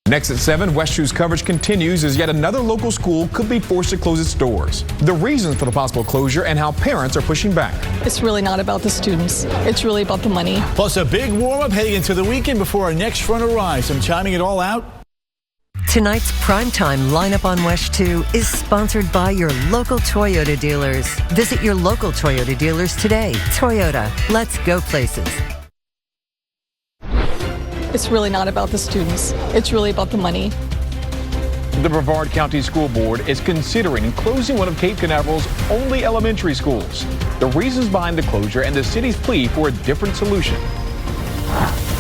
Next at 7, WESH 2's coverage continues as yet another local school could be forced to close its doors. The reasons for the possible closure and how parents are pushing back. It's really not about the students. It's really about the money. Plus a big warm-up heading into the weekend before our next front arrives. I'm chiming it all out. Tonight's primetime lineup on WESH 2 is sponsored by your local Toyota dealers. Visit your local Toyota dealers today. Toyota, let's go places. It's really not about the students. It's really about the money. The Brevard County School Board is considering closing one of Cape Canaveral's only elementary schools. The reasons behind the closure and the city's plea for a different solution.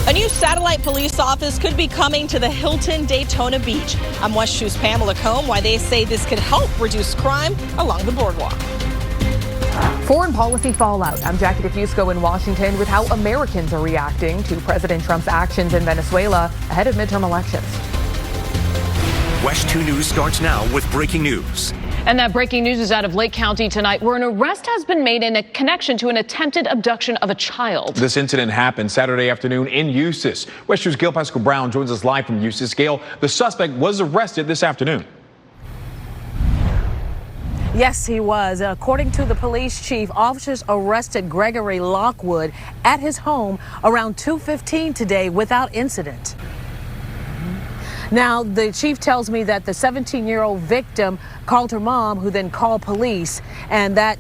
A new satellite police office could be coming to the Hilton Daytona Beach. I'm WESH 2's Pamela Mecum, why they say this could help reduce crime along the boardwalk. Foreign policy fallout. I'm Jackie DeFusco in Washington with how Americans are reacting to President Trump's actions in Venezuela ahead of midterm elections. WESH 2 News starts now with breaking news. And that breaking news is out of Lake County tonight, where an arrest has been made in a connection to an attempted abduction of a child. This incident happened Saturday afternoon in Eustis. WESH 2's Gail Pascal Brown joins us live from Eustis. Gail, the suspect was arrested this afternoon. Yes, he was. According to the police chief, officers arrested Gregory Lockwood at his home around 2:15 today without incident. Now, the chief tells me that the 17-year-old victim called her mom, who then called police, and that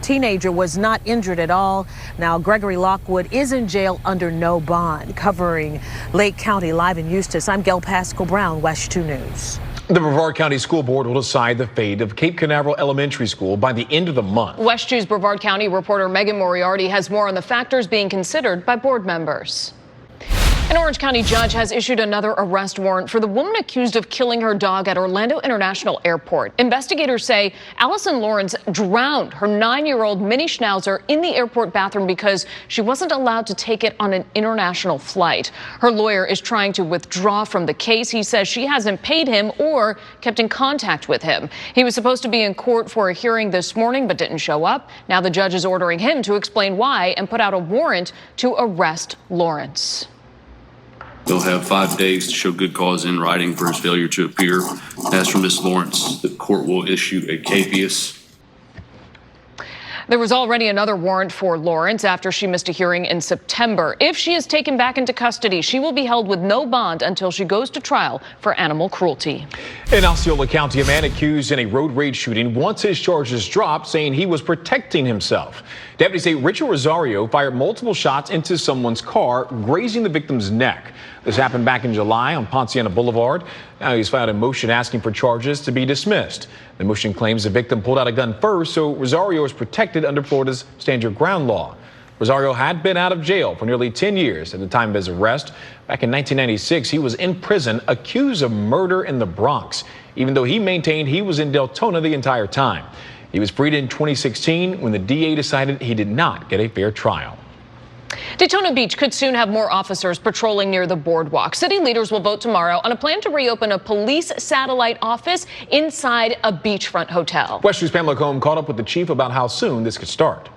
teenager was not injured at all. Now, Gregory Lockwood is in jail under no bond. Covering Lake County live in Eustis, I'm Gail Pascal Brown, WESH 2 News. The Brevard County School Board will decide the fate of Cape Canaveral Elementary School by the end of the month. WESH 2's Brevard County reporter Megan Moriarty has more on the factors being considered by board members. An Orange County judge has issued another arrest warrant for the woman accused of killing her dog at Orlando International Airport. Investigators say Allison Lawrence drowned her 9-year-old mini schnauzer in the airport bathroom because she wasn't allowed to take it on an international flight. Her lawyer is trying to withdraw from the case. He says she hasn't paid him or kept in contact with him. He was supposed to be in court for a hearing this morning but didn't show up. Now the judge is ordering him to explain why and put out a warrant to arrest Lawrence. They'll have 5 days to show good cause in writing for his failure to appear. As for Ms. Lawrence, the court will issue a capias. There was already another warrant for Lawrence after she missed a hearing in September. If she is taken back into custody, she will be held with no bond until she goes to trial for animal cruelty. In Osceola County, a man accused in a road rage shooting wants his charges dropped, saying he was protecting himself. Deputies say Richard Rosario fired multiple shots into someone's car, grazing the victim's neck. This happened back in July on Ponciana Boulevard. Now he's filed a motion asking for charges to be dismissed. The motion claims the victim pulled out a gun first, so Rosario is protected under Florida's Stand Your Ground law. Rosario had been out of jail for nearly 10 years at the time of his arrest. Back in 1996, he was in prison accused of murder in the Bronx, even though he maintained he was in Deltona the entire time. He was freed in 2016 when the DA decided he did not get a fair trial. Daytona Beach could soon have more officers patrolling near the boardwalk. City leaders will vote tomorrow on a plan to reopen a police satellite office inside a beachfront hotel. WESH 2's Pamela Mecum caught up with the chief about how soon this could start.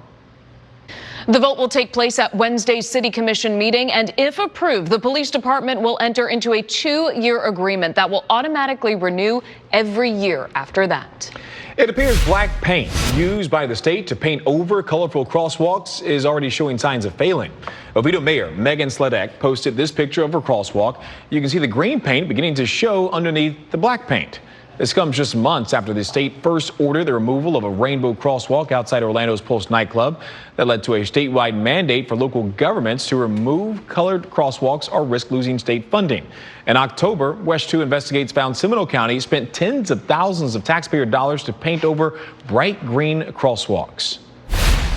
The vote will take place at Wednesday's City Commission meeting, and if approved, the police department will enter into a 2-year agreement that will automatically renew every year after that. It appears black paint used by the state to paint over colorful crosswalks is already showing signs of failing. Oviedo Mayor Megan Sledek posted this picture of her crosswalk. You can see the green paint beginning to show underneath the black paint. This comes just months after the state first ordered the removal of a rainbow crosswalk outside Orlando's Pulse nightclub. That led to a statewide mandate for local governments to remove colored crosswalks or risk losing state funding. In October, WESH 2 investigates found Seminole County spent tens of thousands of taxpayer dollars to paint over bright green crosswalks.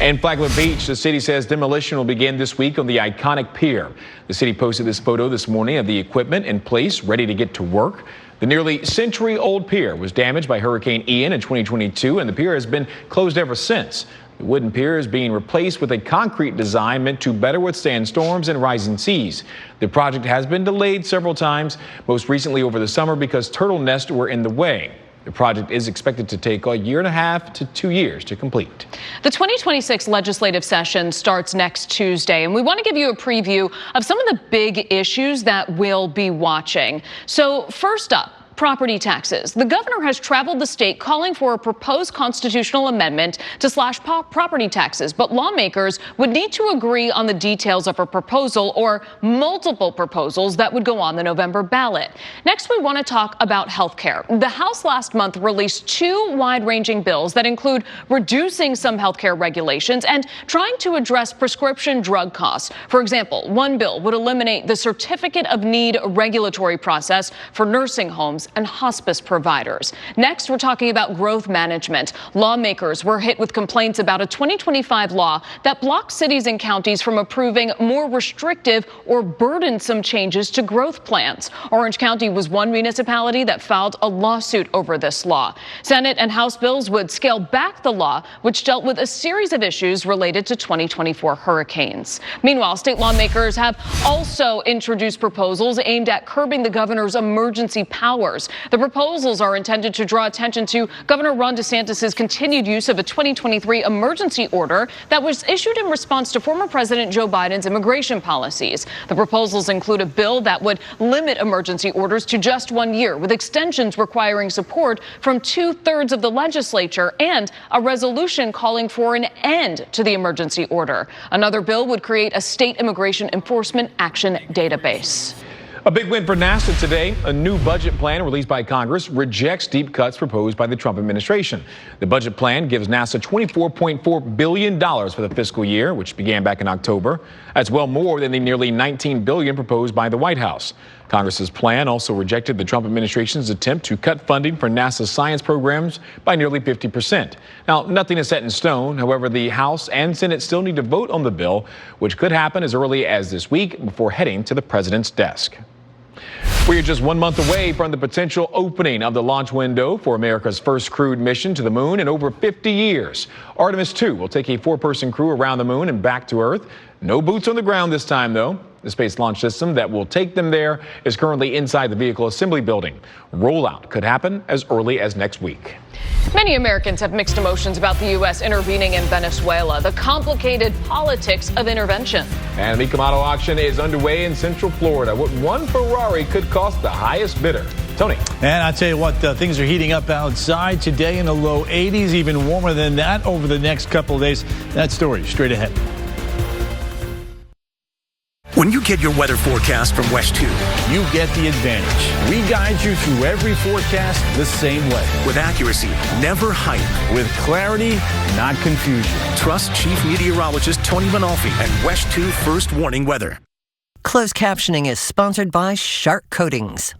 In Flagler Beach, the city says demolition will begin this week on the iconic pier. The city posted this photo this morning of the equipment in place, ready to get to work. The nearly century-old pier was damaged by Hurricane Ian in 2022, and the pier has been closed ever since. The wooden pier is being replaced with a concrete design meant to better withstand storms and rising seas. The project has been delayed several times, most recently over the summer because turtle nests were in the way. The project is expected to take 1.5 to 2 years to complete. The 2026 legislative session starts next Tuesday, and we want to give you a preview of some of the big issues that we'll be watching. So first up, property taxes. The governor has traveled the state calling for a proposed constitutional amendment to slash property taxes, but lawmakers would need to agree on the details of a proposal or multiple proposals that would go on the November ballot. Next, we want to talk about health care. The House last month released 2 wide-ranging bills that include reducing some health care regulations and trying to address prescription drug costs. For example, one bill would eliminate the certificate of need regulatory process for nursing homes and hospice providers. Next, we're talking about growth management. Lawmakers were hit with complaints about a 2025 law that blocks cities and counties from approving more restrictive or burdensome changes to growth plans. Orange County was one municipality that filed a lawsuit over this law. Senate and House bills would scale back the law, which dealt with a series of issues related to 2024 hurricanes. Meanwhile, state lawmakers have also introduced proposals aimed at curbing the governor's emergency powers. The proposals are intended to draw attention to Governor Ron DeSantis' continued use of a 2023 emergency order that was issued in response to former President Joe Biden's immigration policies. The proposals include a bill that would limit emergency orders to just 1 year, with extensions requiring support from 2/3 of the legislature, and a resolution calling for an end to the emergency order. Another bill would create a state immigration enforcement action database. A big win for NASA today. A new budget plan released by Congress rejects deep cuts proposed by the Trump administration. The budget plan gives NASA $24.4 billion for the fiscal year, which began back in October. That's well more than the nearly $19 billion proposed by the White House. Congress's plan also rejected the Trump administration's attempt to cut funding for NASA's science programs by nearly 50%. Now, nothing is set in stone. However, the House and Senate still need to vote on the bill, which could happen as early as this week before heading to the president's desk. We are just 1 month away from the potential opening of the launch window for America's first crewed mission to the moon in over 50 years. Artemis 2 will take a 4-person crew around the moon and back to Earth. No boots on the ground this time, though. The Space Launch System that will take them there is currently inside the vehicle assembly building. Rollout could happen as early as next week. Many Americans have mixed emotions about the U.S. intervening in Venezuela, the complicated politics of intervention. And the Mecum auto auction is underway in Central Florida. What one Ferrari could cost the highest bidder. Tony. And I tell you what, things are heating up outside today in the low 80s, even warmer than that over the next couple of days. That story straight ahead. When you get your weather forecast from WESH 2, you get the advantage. We guide you through every forecast the same way. with accuracy, never hype. With clarity, not confusion. Trust Chief Meteorologist Tony Manalfi and WESH 2 First Warning Weather. Closed captioning is sponsored by Shark Coatings.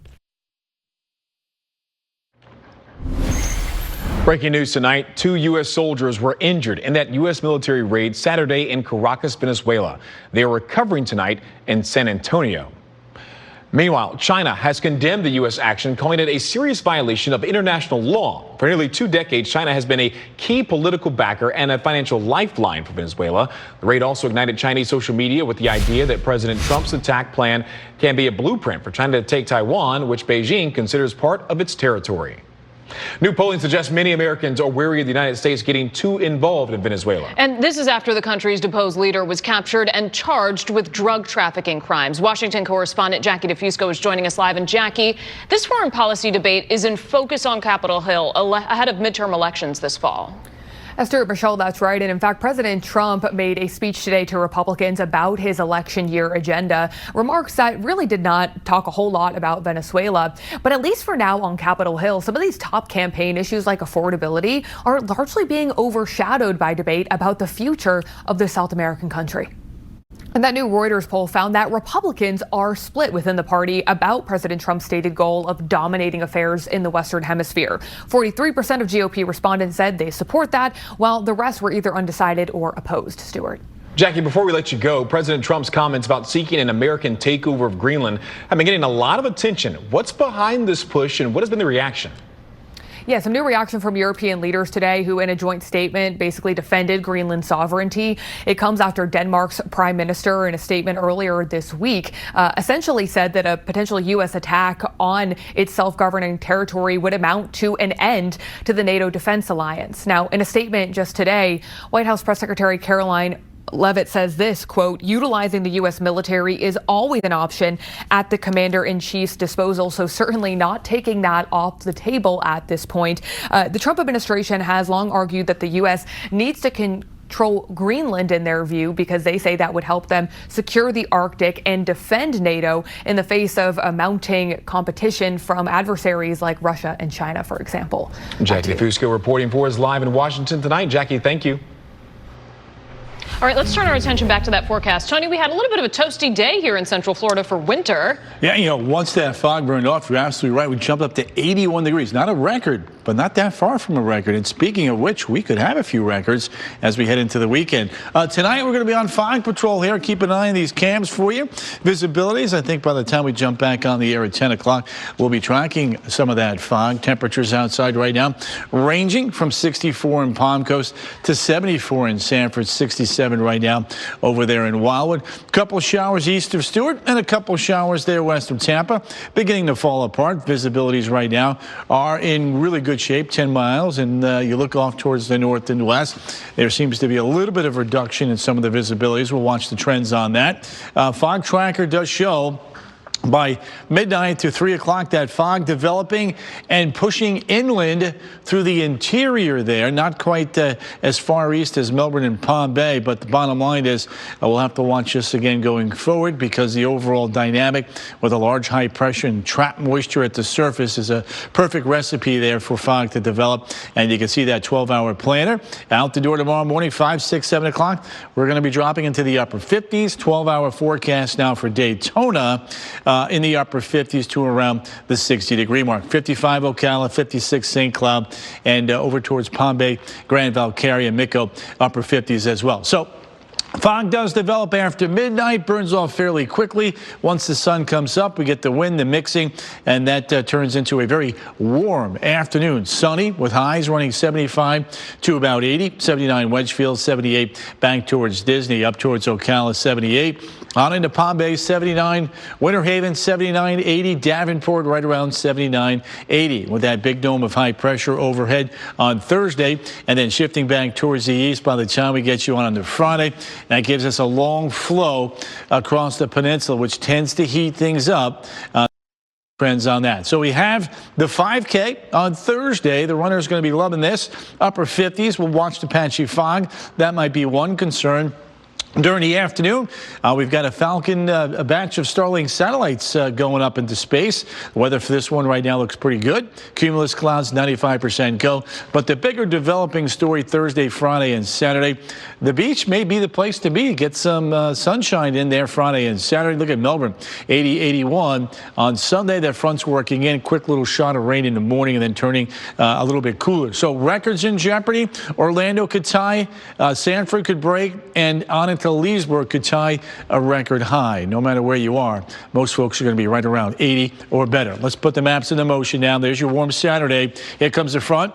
Breaking news tonight, 2 U.S. soldiers were injured in that U.S. military raid Saturday in Caracas, Venezuela. They are recovering tonight in San Antonio. Meanwhile, China has condemned the U.S. action, calling it a serious violation of international law. For nearly 2 decades, China has been a key political backer and a financial lifeline for Venezuela. The raid also ignited Chinese social media with the idea that President Trump's attack plan can be a blueprint for China to take Taiwan, which Beijing considers part of its territory. New polling suggests many Americans are wary of the United States getting too involved in Venezuela. And this is after the country's deposed leader was captured and charged with drug trafficking crimes. Washington correspondent Jackie DeFusco is joining us live. And Jackie, this foreign policy debate is in focus on Capitol Hill ahead of midterm elections this fall. Esther, Michelle, that's right. And in fact, President Trump made a speech today to Republicans about his election year agenda, remarks that really did not talk a whole lot about Venezuela. But at least for now on Capitol Hill, some of these top campaign issues like affordability are largely being overshadowed by debate about the future of the South American country. And that new Reuters poll found that Republicans are split within the party about President Trump's stated goal of dominating affairs in the Western Hemisphere. 43% of GOP respondents said they support that, while the rest were either undecided or opposed. Stuart. Jackie, before we let you go, President Trump's comments about seeking an American takeover of Greenland have been getting a lot of attention. What's behind this push and what has been the reaction? Yeah, some new reaction from European leaders today who in a joint statement basically defended Greenland's sovereignty. It comes after Denmark's prime minister in a statement earlier this week essentially said that a potential U.S. attack on its self-governing territory would amount to an end to the NATO defense alliance. Now, in a statement just today, White House Press Secretary Caroline Leavitt says this, quote, utilizing the U.S. military is always an option at the commander-in-chief's disposal, so certainly not taking that off the table at this point. The Trump administration has long argued that the U.S. needs to control Greenland in their view because they say that would help them secure the Arctic and defend NATO in the face of a mounting competition from adversaries like Russia and China, for example. Jackie Fusco reporting for us live in Washington tonight. Jackie, thank you. All right, let's turn our attention back to that forecast. Tony, we had a little bit of a toasty day here in Central Florida for winter. Yeah, once that fog burned off, you're absolutely right. We jumped up to 81 degrees. Not a record, but not that far from a record. And speaking of which, we could have a few records as we head into the weekend. Tonight, we're going to be on fog patrol here. Keep an eye on these cams for you. Visibilities, I think by the time we jump back on the air at 10 o'clock, we'll be tracking some of that fog. Temperatures outside right now ranging from 64 in Palm Coast to 74 in Sanford, 67 right now over there in Wildwood. A couple showers east of Stewart and a couple showers there west of Tampa. Beginning to fall apart. Visibilities right now are in really good shape, 10 miles. And you look off towards the north and west, there seems to be a little bit of reduction in some of the visibilities. We'll watch the trends on that. Fog tracker does show by midnight to 3 o'clock, that fog developing and pushing inland through the interior there. Not quite as far east as Melbourne and Palm Bay, but the bottom line is we'll have to watch this again going forward because the overall dynamic with a large high pressure and trapped moisture at the surface is a perfect recipe there for fog to develop. And you can see that 12-hour planner out the door tomorrow morning, 5, 6, 7 o'clock. We're going to be dropping into the upper 50s. 12-hour forecast now for Daytona. In the upper 50s to around the 60-degree mark. 55 Ocala, 56 St. Cloud, and over towards Palm Bay, Grand Valcaria, Mecum, upper 50s as well. So fog does develop after midnight, burns off fairly quickly. Once the sun comes up, we get the wind, the mixing, and that turns into a very warm afternoon. Sunny with highs running 75 to about 80. 79 Wedgefield, 78 back towards Disney, up towards Ocala, 78. On into Palm Bay, 79. Winter Haven, 79, 80. Davenport, right around 79, 80. With that big dome of high pressure overhead on Thursday, and then shifting back towards the east by the time we get you on to Friday. That gives us a long flow across the peninsula, which tends to heat things up. Trends on that. So we have the 5K on Thursday. The runner is going to be loving this. Upper 50s. We'll watch the patchy fog. That might be one concern. During the afternoon, we've got a Falcon, a batch of Starlink satellites going up into space. The weather for this one right now looks pretty good. Cumulus clouds, 95% go. But the bigger developing story Thursday, Friday, and Saturday, the beach may be the place to be. Get some sunshine in there Friday and Saturday. Look at Melbourne, 80, 81. On Sunday, that front's working in. Quick little shot of rain in the morning and then turning a little bit cooler. So records in jeopardy. Orlando could tie, Sanford could break, and on into Leesburg could tie a record high. No matter where you are, most folks are going to be right around 80 or better. Let's put the maps into motion now. There's your warm Saturday. Here comes the front.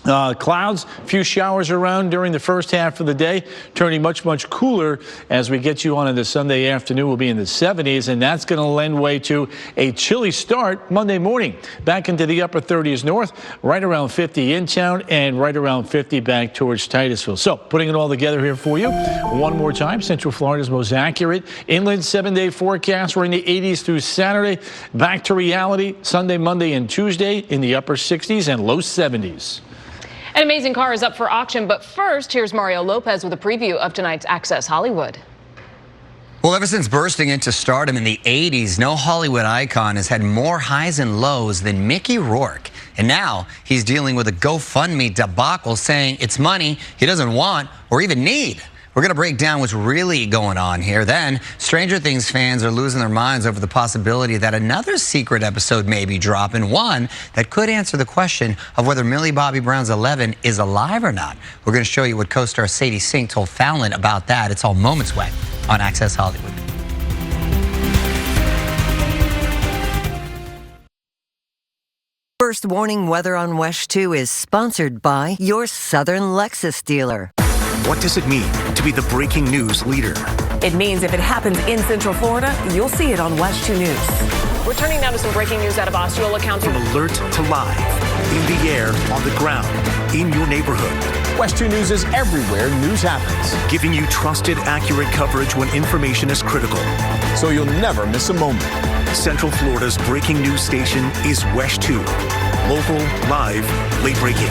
Clouds, a few showers around during the first half of the day, turning much, much cooler as we get you on into Sunday afternoon. We'll be in the 70s, and that's going to lend way to a chilly start Monday morning. Back into the upper 30s north, right around 50 in town, and right around 50 back towards Titusville. So, putting it all together here for you, one more time, Central Florida's most accurate inland 7-day forecast. We're in the 80s through Saturday. Back to reality Sunday, Monday, and Tuesday in the upper 60s and low 70s. An amazing car is up for auction, but first, here's Mario Lopez with a preview of tonight's Access Hollywood. Well, ever since bursting into stardom in the 80s, no Hollywood icon has had more highs and lows than Mickey Rourke. And now he's dealing with a GoFundMe debacle, saying it's money he doesn't want or even need. We're going to break down what's really going on here. Then, Stranger Things fans are losing their minds over the possibility that another secret episode may be dropping, one that could answer the question of whether Millie Bobby Brown's 11 is alive or not. We're going to show you what co-star Sadie Sink told Fallon about that. It's all moments away on Access Hollywood. First warning weather on WESH 2 is sponsored by your Southern Lexus dealer. What does it mean to be the breaking news leader? It means if it happens in Central Florida, you'll see it on WESH 2 News. We're turning now to some breaking news out of Osceola County. From alert to live, in the air, on the ground, in your neighborhood. WESH 2 News is everywhere news happens. Giving you trusted, accurate coverage when information is critical. So you'll never miss a moment. Central Florida's breaking news station is WESH 2. Local, live, late breaking.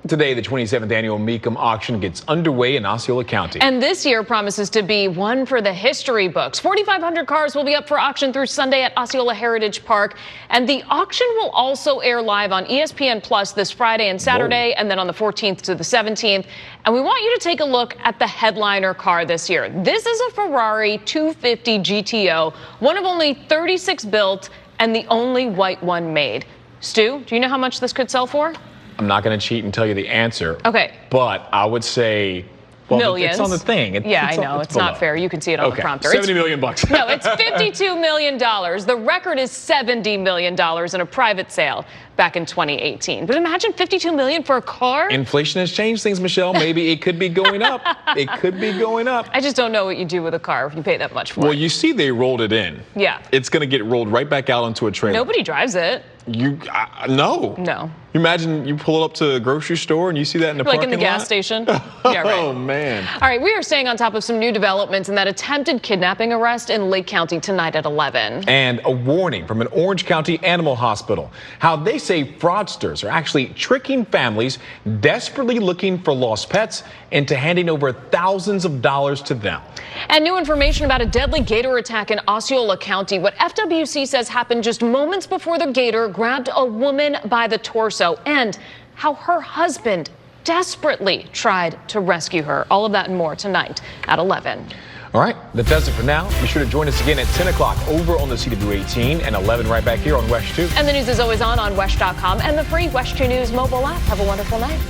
Today, the 27th annual Mecum auction gets underway in Osceola County. And this year promises to be one for the history books. 4,500 cars will be up for auction through Sunday at Osceola Heritage Park. And the auction will also air live on ESPN Plus this Friday and Saturday, and then on the 14th to the 17th. And we want you to take a look at the headliner car this year. This is a Ferrari 250 GTO, one of only 36 built and the only white one made. Stu, do you know how much this could sell for? I'm not going to cheat and tell you the answer. Okay. But I would say, well, millions. It's on the thing. I know. It's not fair. You can see it on the prompter. $70 million. No, it's $52 million. The record is $70 million in a private sale back in 2018. But imagine $52 million for a car. Inflation has changed things, Michelle. Maybe it could be going up. It could be going up. I just don't know what you do with a car if you pay that much for it. Well, you see they rolled it in. Yeah. It's going to get rolled right back out onto a trailer. Nobody drives it. No. No. You imagine you pull up to the grocery store and you see that in the parking lot? Like in the gas station? Yeah, right. Oh, man. All right, we are staying on top of some new developments in that attempted kidnapping arrest in Lake County tonight at 11. And a warning from an Orange County animal hospital. How they say fraudsters are actually tricking families desperately looking for lost pets into handing over thousands of dollars to them. And new information about a deadly gator attack in Osceola County. What FWC says happened just moments before the gator grabbed a woman by the torso, and how her husband desperately tried to rescue her. All of that and more tonight at 11. All right, that does it for now. Be sure to join us again at 10 o'clock over on the CW18 and 11 right back here on WESH 2. And the news is always on WESH.com and the free WESH 2 News mobile app. Have a wonderful night.